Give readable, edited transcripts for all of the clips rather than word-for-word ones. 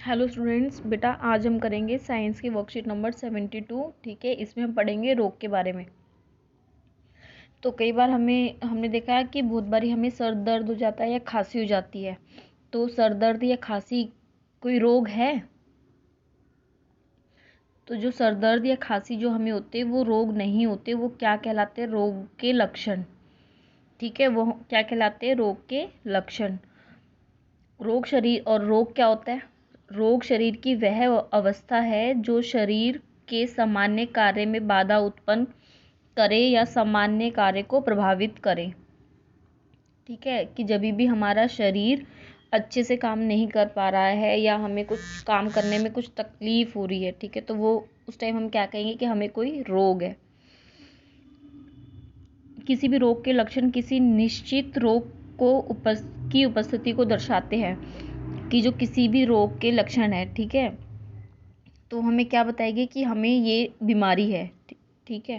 Hello students, बेटा आज हम करेंगे साइंस की वर्कशीट नंबर 72। ठीक है, इसमें हम पढ़ेंगे रोग के बारे में। तो कई बार हमने देखा है कि बहुत बारी हमें सर दर्द हो जाता है या खांसी हो जाती है। तो सर दर्द या खांसी कोई रोग है? तो जो सर दर्द या खांसी जो हमें होते हैं वो रोग नहीं होते। वो क्या कहलाते हैं? रोग के लक्षण। ठीक है, वो क्या कहलाते हैं? रोग के लक्षण। रोग शरीर और रोग क्या होता है? रोग शरीर की वह अवस्था है जो शरीर के सामान्य कार्य में बाधा उत्पन्न करे या सामान्य कार्य को प्रभावित करे। ठीक है, कि जब भी हमारा शरीर अच्छे से काम नहीं कर पा रहा है या हमें कुछ काम करने में कुछ तकलीफ हो रही है, ठीक है, तो वो उस टाइम हम क्या कहेंगे कि हमें कोई रोग है। किसी भी रोग के लक्षण किसी निश्चित रोग की उपस्थिति को दर्शाते हैं। कि जो किसी भी रोग के लक्षण है, ठीक है, तो हमें क्या बताएगी कि हमें ये बीमारी है। ठीक है,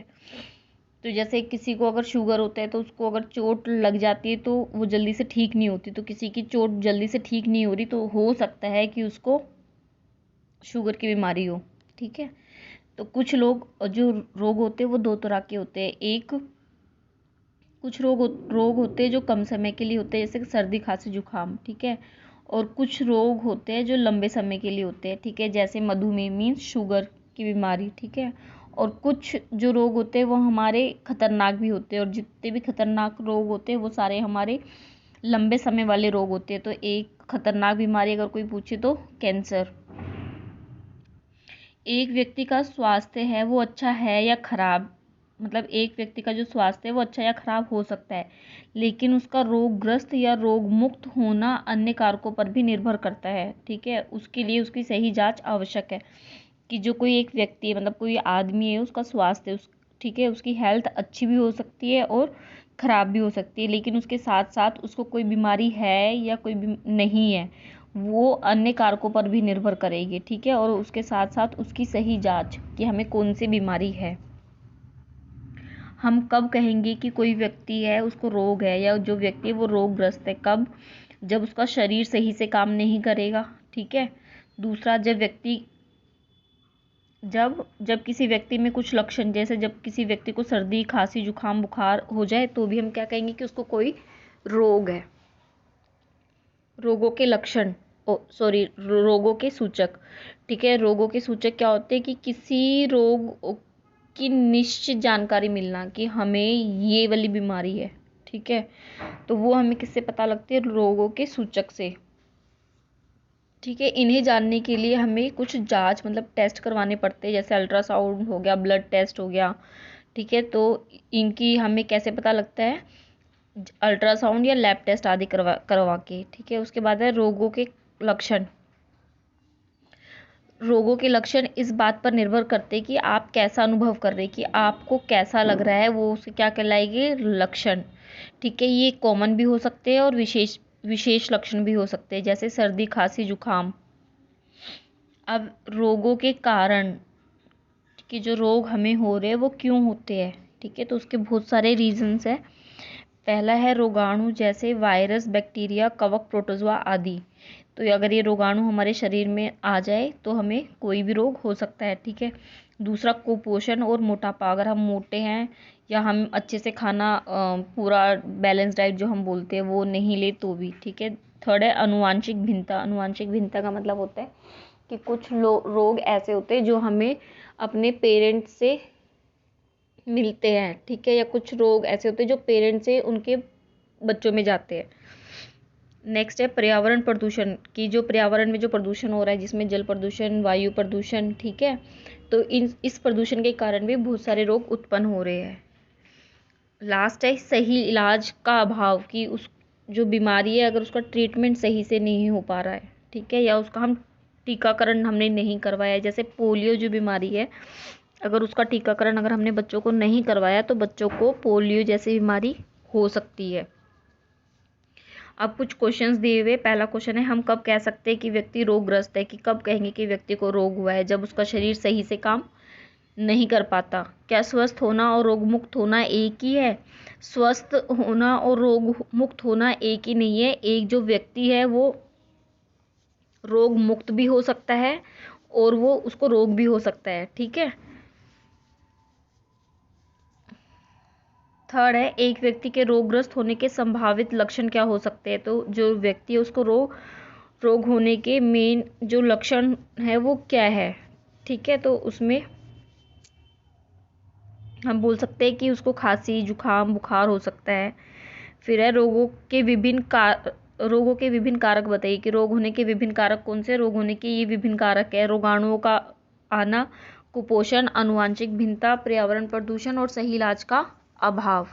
तो जैसे किसी को अगर शुगर होता है तो उसको अगर चोट लग जाती है तो वो जल्दी से ठीक नहीं होती। तो किसी की चोट जल्दी से ठीक नहीं हो रही तो हो सकता है कि उसको शुगर की बीमारी हो। ठीक है, तो कुछ लोग जो रोग होते हैं वो दो तरह के होते हैं। कुछ रोग होते हैं जो कम समय के लिए होते हैं, जैसे सर्दी खांसी जुकाम। ठीक है, और कुछ रोग होते हैं जो लंबे समय के लिए होते हैं। ठीक है, जैसे मधुमेह मीन्स शुगर की बीमारी। ठीक है, और कुछ जो रोग होते हैं वो हमारे खतरनाक भी होते हैं, और जितने भी खतरनाक रोग होते हैं वो सारे हमारे लंबे समय वाले रोग होते हैं। तो एक खतरनाक बीमारी अगर कोई पूछे तो कैंसर। एक व्यक्ति का स्वास्थ्य है वो अच्छा है या खराब, मतलब एक व्यक्ति का जो स्वास्थ्य है वो अच्छा या खराब हो सकता है, लेकिन उसका रोगग्रस्त या रोग मुक्त होना अन्य कारकों पर भी निर्भर करता है। ठीक है, उसके लिए उसकी सही जांच आवश्यक है। कि जो कोई एक व्यक्ति है, मतलब कोई आदमी है, उसका स्वास्थ्य ठीक है, उसकी हेल्थ अच्छी भी हो सकती है और ख़राब भी हो सकती है, लेकिन उसके साथ साथ उसको कोई बीमारी है या कोई नहीं है, वो अन्य कारकों पर भी निर्भर करेगी। ठीक है, और उसके साथ साथ उसकी सही जांच कि हमें कौन सी बीमारी है। हम कब कहेंगे कि कोई व्यक्ति है उसको रोग है या जो व्यक्ति है वो रोगग्रस्त है? कब? जब उसका शरीर सही से काम नहीं करेगा। ठीक है, दूसरा जब किसी व्यक्ति में कुछ लक्षण, जैसे जब किसी व्यक्ति को सर्दी खांसी जुकाम बुखार हो जाए तो भी हम क्या कहेंगे कि उसको कोई रोग है। रोगों के लक्षण, रोगों के सूचक। ठीक है, रोगों के सूचक क्या होते हैं? कि किसी रोग की निश्चित जानकारी मिलना कि हमें ये वाली बीमारी है। ठीक है, तो वो हमें किससे पता लगती है? रोगों के सूचक से। ठीक है, इन्हें जानने के लिए हमें कुछ जांच मतलब टेस्ट करवाने पड़ते हैं, जैसे अल्ट्रासाउंड हो गया, ब्लड टेस्ट हो गया। ठीक है, तो इनकी हमें कैसे पता लगता है? अल्ट्रासाउंड या लैब टेस्ट आदि करवा के। ठीक है, उसके बाद है रोगों के लक्षण। रोगों के लक्षण इस बात पर निर्भर करते हैं कि आप कैसा अनुभव कर रहे हैं, कि आपको कैसा लग रहा है, वो उसे क्या कहलाएंगे? लक्षण। ठीक है, ये कॉमन भी हो सकते हैं और विशेष लक्षण भी हो सकते हैं, जैसे सर्दी खांसी जुकाम। अब रोगों के कारण, कि जो रोग हमें हो रहे हैं वो क्यों होते हैं? ठीक है, तो उसके बहुत सारे रीजंस है। पहला है रोगाणु, जैसे वायरस, बैक्टीरिया, कवक, प्रोटोजोआ आदि। तो अगर ये रोगाणु हमारे शरीर में आ जाए तो हमें कोई भी रोग हो सकता है। ठीक है, दूसरा कुपोषण और मोटापा, अगर हम मोटे हैं या हम अच्छे से खाना पूरा बैलेंस डाइट जो हम बोलते हैं वो नहीं ले तो भी। ठीक है, थर्ड है अनुवांशिक भिन्नता। अनुवांशिक भिन्नता का मतलब होता है कि कुछ रोग ऐसे होते हैं जो हमें अपने पेरेंट्स से मिलते हैं। ठीक है, या कुछ रोग ऐसे होते हैं जो पेरेंट्स से उनके बच्चों में जाते हैं। नेक्स्ट है पर्यावरण प्रदूषण, की जो पर्यावरण में जो प्रदूषण हो रहा है, जिसमें जल प्रदूषण, वायु प्रदूषण। ठीक है, तो इस प्रदूषण के कारण भी बहुत सारे रोग उत्पन्न हो रहे हैं। लास्ट है सही इलाज का अभाव, कि उस जो बीमारी है अगर उसका ट्रीटमेंट सही से नहीं हो पा रहा है। ठीक है, या उसका हम टीकाकरण हमने नहीं करवाया है, जैसे पोलियो जो बीमारी है, अगर उसका टीकाकरण अगर हमने बच्चों को नहीं करवाया तो बच्चों को पोलियो जैसी बीमारी हो सकती है। अब कुछ क्वेश्चंस दिए हुए। पहला क्वेश्चन है, हम कब कह सकते हैं कि व्यक्ति रोगग्रस्त है? कि कब कहेंगे कि व्यक्ति को रोग हुआ है? जब उसका शरीर सही से काम नहीं कर पाता। क्या स्वस्थ होना और रोग मुक्त होना एक ही है? स्वस्थ होना और रोग मुक्त होना एक ही नहीं है। एक जो व्यक्ति है वो रोग मुक्त भी हो सकता है और वो उसको रोग भी हो सकता है। ठीक है। थर्ड है, एक व्यक्ति के रोगग्रस्त होने के संभावित लक्षण क्या हो सकते हैं। तो जो व्यक्ति है उसको रोग होने के मेन जो लक्षण है वो क्या है। ठीक है। तो उसमें हम बोल सकते हैं कि उसको खांसी, जुकाम, बुखार हो सकता है। फिर है रोगों के विभिन्न कारक बताइए कि रोग होने के विभिन्न कारक कौन से। रोग होने के ये विभिन्न कारक है: रोगाणुओं का आना, कुपोषण, आनुवांशिक भिन्नता, पर्यावरण प्रदूषण और सही इलाज का अभाव।